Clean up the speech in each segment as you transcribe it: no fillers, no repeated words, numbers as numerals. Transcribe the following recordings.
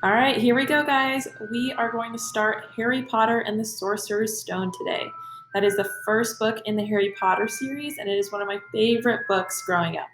All right, here we go, guys. We are going to start Harry Potter and the Sorcerer's Stone today. That is the first book in the Harry Potter series, and it is one of my favorite books growing up.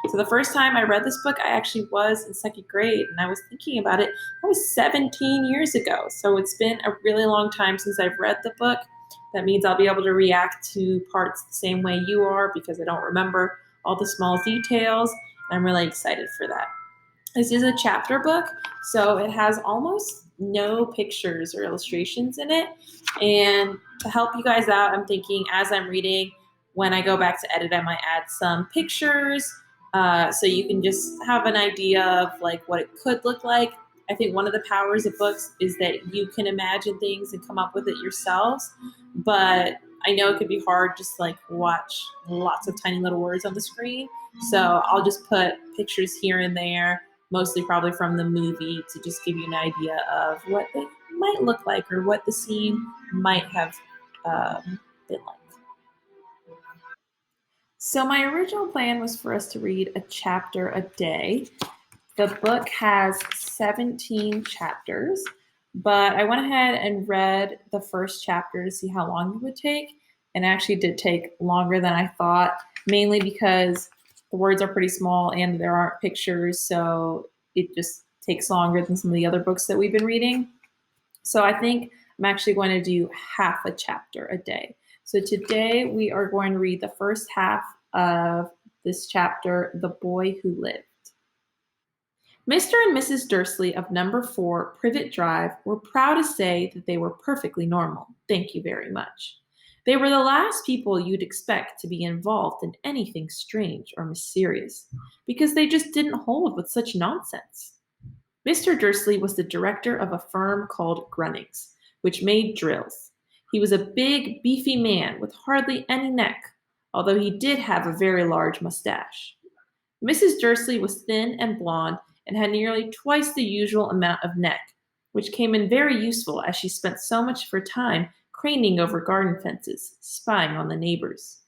So, the first time I read this book, I actually was in second grade, and I was thinking about it. That was 17 years ago. So, it's been a really long time since I've read the book. That means I'll be able to react to parts the same way you are because I don't remember all the small details. And I'm really excited for that. This is a chapter book, so it has almost no pictures or illustrations in it. And to help you guys out, I'm thinking as I'm reading, when I go back to edit, I might add some pictures so you can just have an idea of like what it could look like. I think one of the powers of books is that you can imagine things and come up with it yourselves, but I know it could be hard just like watch lots of tiny little words on the screen. So I'll just put pictures here and there, mostly probably from the movie, to just give you an idea of what they might look like or what the scene might have been like. So, my original plan was for us to read a chapter a day. The book has 17 chapters, but I went ahead and read the first chapter to see how long it would take, and it actually did take longer than I thought, mainly because the words are pretty small and there aren't pictures, so it just takes longer than some of the other books that we've been reading. So I think I'm actually going to do half a chapter a day. So today we are going to read the first half of this chapter, The Boy Who Lived. Mr. and Mrs. Dursley of number 4 Privet Drive were proud to say that they were perfectly normal. Thank you very much. They were the last people you'd expect to be involved in anything strange or mysterious, because they just didn't hold with such nonsense. Mr. Dursley was the director of a firm called Grunnings, which made drills. He was a big, beefy man with hardly any neck, although he did have a very large mustache. Mrs. Dursley was thin and blonde and had nearly twice the usual amount of neck, which came in very useful as she spent so much of her time craning over garden fences, spying on the neighbors.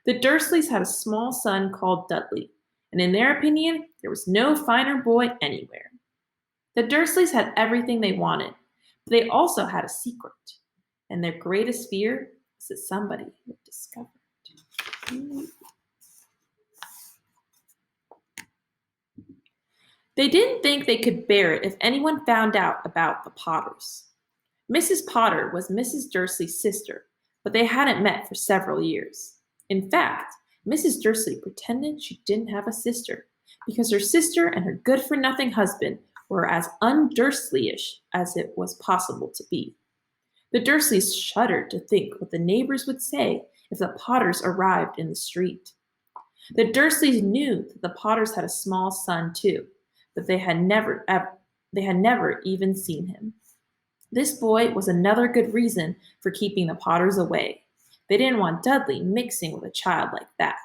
The Dursleys had a small son called Dudley, and in their opinion, there was no finer boy anywhere. The Dursleys had everything they wanted, but they also had a secret, and their greatest fear was that somebody would discover it. They didn't think they could bear it if anyone found out about the Potters. Mrs. Potter was Mrs. Dursley's sister, but they hadn't met for several years. In fact, Mrs. Dursley pretended she didn't have a sister because her sister and her good-for-nothing husband were as un-Dursleyish as it was possible to be. The Dursleys shuddered to think what the neighbors would say if the Potters arrived in the street. The Dursleys knew that the Potters had a small son too, but they had never even seen him. This boy was another good reason for keeping the Potters away. They didn't want Dudley mixing with a child like that.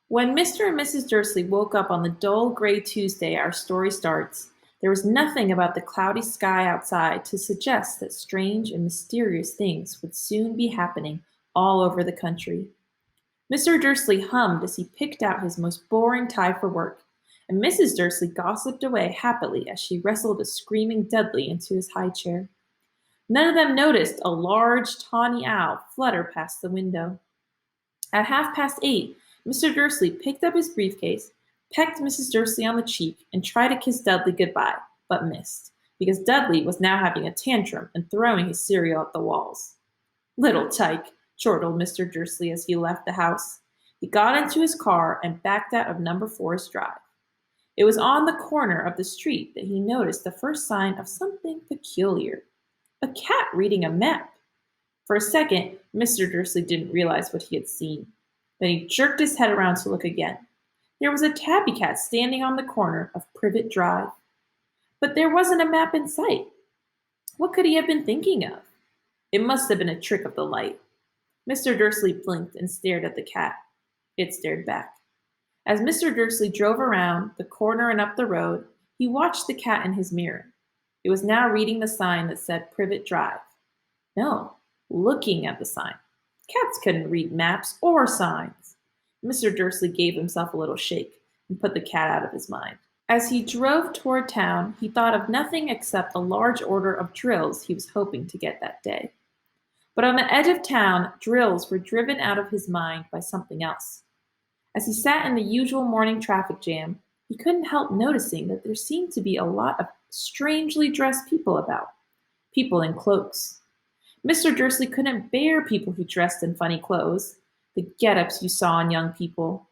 When Mr. and Mrs. Dursley woke up on the dull gray Tuesday our story starts, there was nothing about the cloudy sky outside to suggest that strange and mysterious things would soon be happening all over the country. Mr. Dursley hummed as he picked out his most boring tie for work, and Mrs. Dursley gossiped away happily as she wrestled a screaming Dudley into his high chair. None of them noticed a large tawny owl flutter past the window. At 8:30, Mr. Dursley picked up his briefcase, pecked Mrs. Dursley on the cheek, and tried to kiss Dudley goodbye, but missed, because Dudley was now having a tantrum and throwing his cereal at the walls. "Little tyke," chortled Mr. Dursley as he left the house. He got into his car and backed out of number 4's drive. It was on the corner of the street that he noticed the first sign of something peculiar. A cat reading a map. For a second, Mr. Dursley didn't realize what he had seen. Then he jerked his head around to look again. There was a tabby cat standing on the corner of Privet Drive. But there wasn't a map in sight. What could he have been thinking of? It must have been a trick of the light. Mr. Dursley blinked and stared at the cat. It stared back. As Mr. Dursley drove around the corner and up the road, he watched the cat in his mirror. It was now reading the sign that said Privet Drive. No, looking at the sign. Cats couldn't read maps or signs. Mr. Dursley gave himself a little shake and put the cat out of his mind. As he drove toward town, he thought of nothing except the large order of drills he was hoping to get that day. But on the edge of town, drills were driven out of his mind by something else. As he sat in the usual morning traffic jam, he couldn't help noticing that there seemed to be a lot of strangely dressed people about, people in cloaks. Mr. Dursley couldn't bear people who dressed in funny clothes, the get-ups you saw in young people.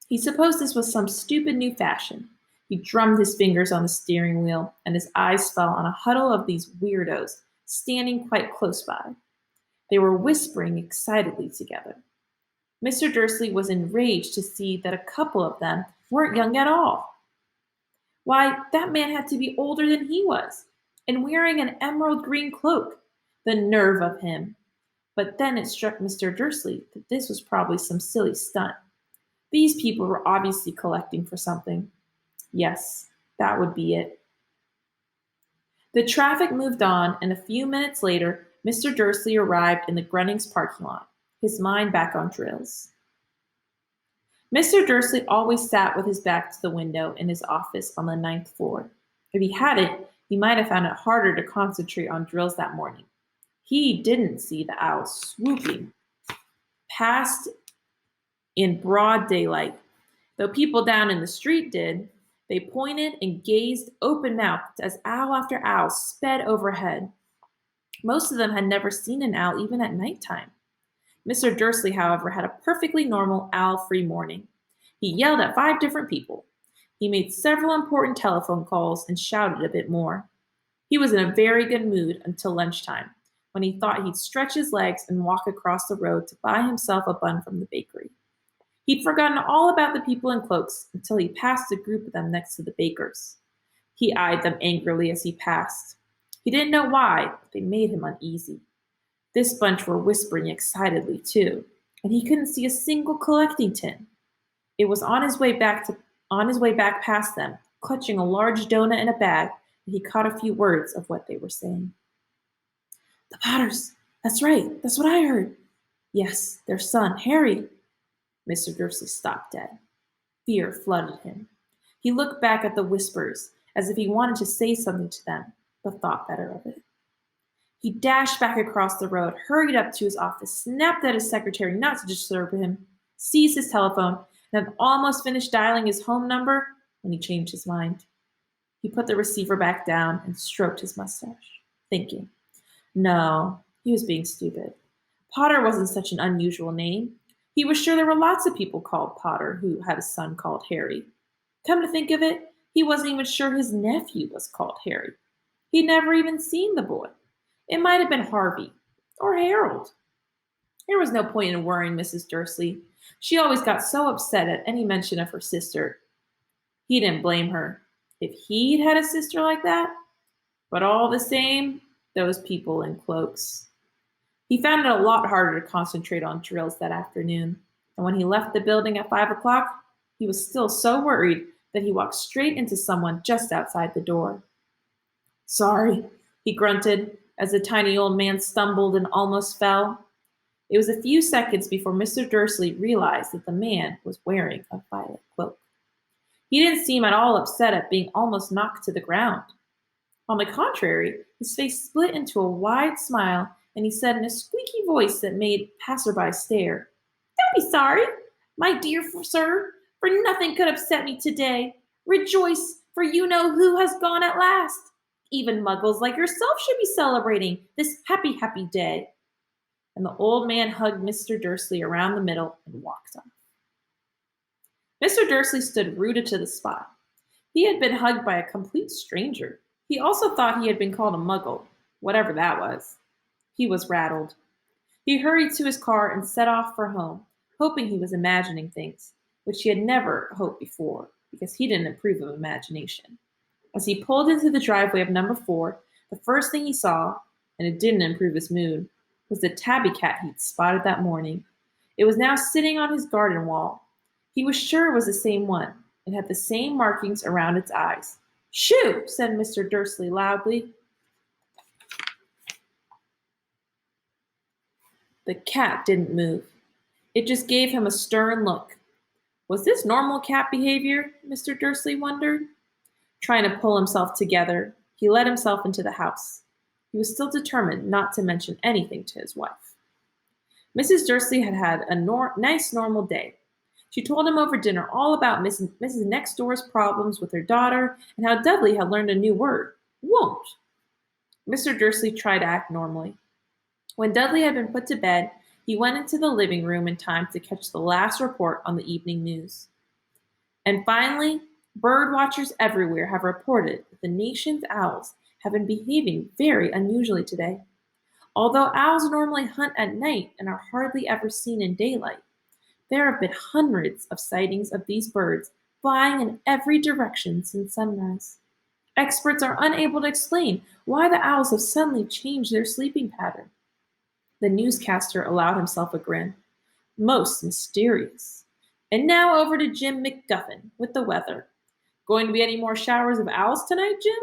He supposed this was some stupid new fashion. He drummed his fingers on the steering wheel, and his eyes fell on a huddle of these weirdos standing quite close by. They were whispering excitedly together. Mr. Dursley was enraged to see that a couple of them weren't young at all. Why, that man had to be older than he was, and wearing an emerald green cloak. The nerve of him! But then it struck Mr. Dursley that this was probably some silly stunt. These people were obviously collecting for something. Yes, that would be it. The traffic moved on, and a few minutes later, Mr. Dursley arrived in the Grunnings parking lot, his mind back on drills. Mr. Dursley always sat with his back to the window in his office on the 9th floor. If he hadn't, he might have found it harder to concentrate on drills that morning. He didn't see the owl swooping past in broad daylight. Though people down in the street did, they pointed and gazed open-mouthed as owl after owl sped overhead. Most of them had never seen an owl even at nighttime. Mr. Dursley, however, had a perfectly normal owl-free morning. He yelled at 5 different people. He made several important telephone calls and shouted a bit more. He was in a very good mood until lunchtime, when he thought he'd stretch his legs and walk across the road to buy himself a bun from the bakery. He'd forgotten all about the people in cloaks until he passed a group of them next to the baker's. He eyed them angrily as he passed. He didn't know why, but they made him uneasy. This bunch were whispering excitedly, too, and he couldn't see a single collecting tin. It was on his way back past them, clutching a large donut in a bag, and he caught a few words of what they were saying. The Potters! That's right, that's what I heard. Yes, their son, Harry. Mr. Dursley stopped dead. Fear flooded him. He looked back at the whispers, as if he wanted to say something to them, but thought better of it. He dashed back across the road, hurried up to his office, snapped at his secretary not to disturb him, seized his telephone, and had almost finished dialing his home number when he changed his mind. He put the receiver back down and stroked his mustache, thinking, no, he was being stupid. Potter wasn't such an unusual name. He was sure there were lots of people called Potter who had a son called Harry. Come to think of it, he wasn't even sure his nephew was called Harry. He'd never even seen the boy. It might have been Harvey or Harold. There was no point in worrying Mrs. Dursley. She always got so upset at any mention of her sister. He didn't blame her. If he'd had a sister like that, but all the same, those people in cloaks. He found it a lot harder to concentrate on drills that afternoon, and when he left the building at 5 o'clock, he was still so worried that he walked straight into someone just outside the door. Sorry, he grunted as the tiny old man stumbled and almost fell. It was a few seconds before Mr. Dursley realized that the man was wearing a violet cloak. He didn't seem at all upset at being almost knocked to the ground. On the contrary, his face split into a wide smile, and he said in a squeaky voice that made passersby stare, Don't be sorry, my dear sir, for nothing could upset me today. Rejoice, for you know who has gone at last. Even muggles like yourself should be celebrating this happy, happy day. And the old man hugged Mr. Dursley around the middle and walked off. Mr. Dursley stood rooted to the spot. He had been hugged by a complete stranger. He also thought he had been called a muggle, whatever that was. He was rattled. He hurried to his car and set off for home, hoping he was imagining things, which he had never hoped before, because he didn't approve of imagination. As he pulled into the driveway of number 4, the first thing he saw, and it didn't improve his mood, was the tabby cat he'd spotted that morning. It was now sitting on his garden wall. He was sure it was the same one. It had the same markings around its eyes. Shoo! Said Mr. Dursley loudly. The cat didn't move. It just gave him a stern look. Was this normal cat behavior? Mr. Dursley wondered. Trying to pull himself together, he let himself into the house. He was still determined not to mention anything to his wife. Mrs. Dursley had had a nice normal day. She told him over dinner all about Mrs. Next Door's problems with her daughter and how Dudley had learned a new word, won't. Mr. Dursley tried to act normally. When Dudley had been put to bed, he went into the living room in time to catch the last report on the evening news. And finally, bird watchers everywhere have reported that the nation's owls have been behaving very unusually today. Although owls normally hunt at night and are hardly ever seen in daylight, there have been hundreds of sightings of these birds flying in every direction since sunrise. Experts are unable to explain why the owls have suddenly changed their sleeping pattern. The newscaster allowed himself a grin. Most mysterious. And now over to Jim McGuffin with the weather. Going to be any more showers of owls tonight, Jim?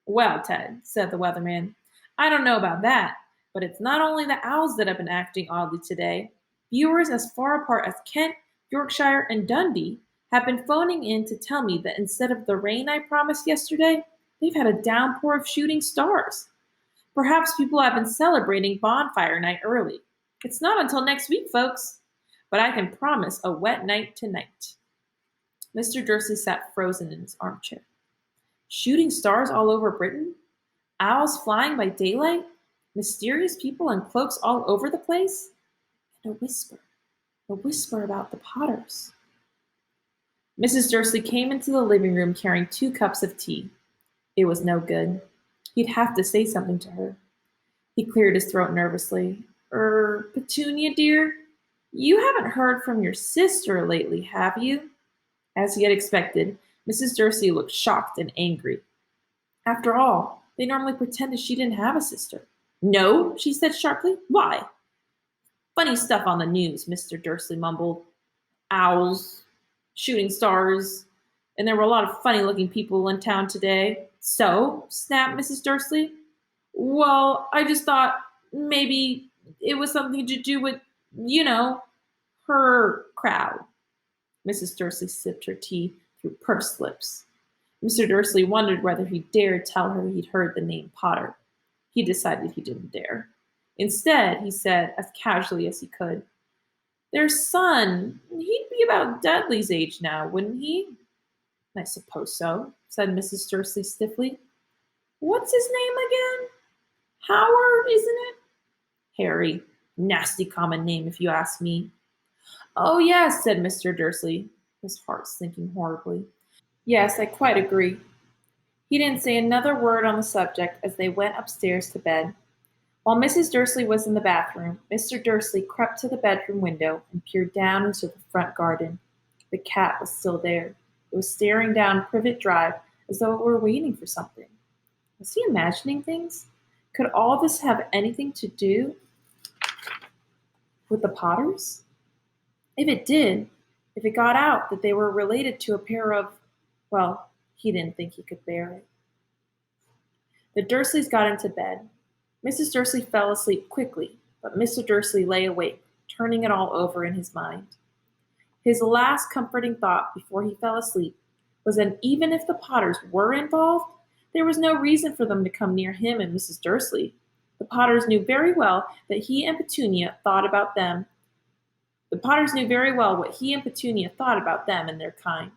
Well, Ted, said the weatherman, I don't know about that, but it's not only the owls that have been acting oddly today. Viewers as far apart as Kent, Yorkshire, and Dundee have been phoning in to tell me that instead of the rain I promised yesterday, they've had a downpour of shooting stars. Perhaps people have been celebrating bonfire night early. It's not until next week, folks, but I can promise a wet night tonight. Mr. Dursley sat frozen in his armchair. Shooting stars all over Britain? Owls flying by daylight? Mysterious people in cloaks all over the place? And a whisper about the Potters. Mrs. Dursley came into the living room carrying 2 cups of tea. It was no good. He'd have to say something to her. He cleared his throat nervously. Petunia, dear, you haven't heard from your sister lately, have you? As he had expected, Mrs. Dursley looked shocked and angry. After all, they normally pretended she didn't have a sister. No, she said sharply. Why? Funny stuff on the news, Mr. Dursley mumbled. Owls, shooting stars, and there were a lot of funny-looking people in town today. So, snapped Mrs. Dursley. Well, I just thought maybe it was something to do with, her crowd. Mrs. Dursley sipped her tea through pursed lips. Mr. Dursley wondered whether he dared tell her he'd heard the name Potter. He decided he didn't dare. Instead, he said, as casually as he could, their son, he'd be about Dudley's age now, wouldn't he? I suppose so, said Mrs. Dursley stiffly. What's his name again? Howard, isn't it? Harry. Nasty common name, if you ask me. Oh, yes, said Mr. Dursley, his heart sinking horribly. Yes, I quite agree. He didn't say another word on the subject as they went upstairs to bed. While Mrs. Dursley was in the bathroom, Mr. Dursley crept to the bedroom window and peered down into the front garden. The cat was still there. It was staring down Privet Drive as though it were waiting for something. Was he imagining things? Could all this have anything to do with the Potters? If it did, if it got out that they were related to a pair of, well, he didn't think he could bear it. The Dursleys got into bed. Mrs. Dursley fell asleep quickly, but Mr. Dursley lay awake, turning it all over in his mind. His last comforting thought before he fell asleep was that even if the Potters were involved, there was no reason for them to come near him and Mrs. Dursley. The Potters knew very well that he and Petunia thought about them. The Potters knew very well what he and Petunia thought about them and their kind.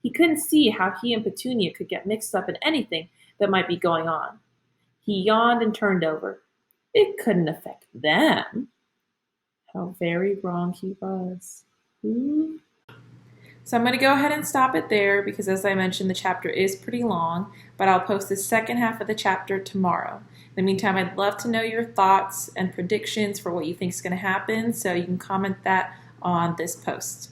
He couldn't see how he and Petunia could get mixed up in anything that might be going on. He yawned and turned over. It couldn't affect them. How very wrong he was. So I'm going to go ahead and stop it there because, as I mentioned, the chapter is pretty long, but I'll post the second half of the chapter tomorrow. In the meantime, I'd love to know your thoughts and predictions for what you think is going to happen, so you can comment that on this post.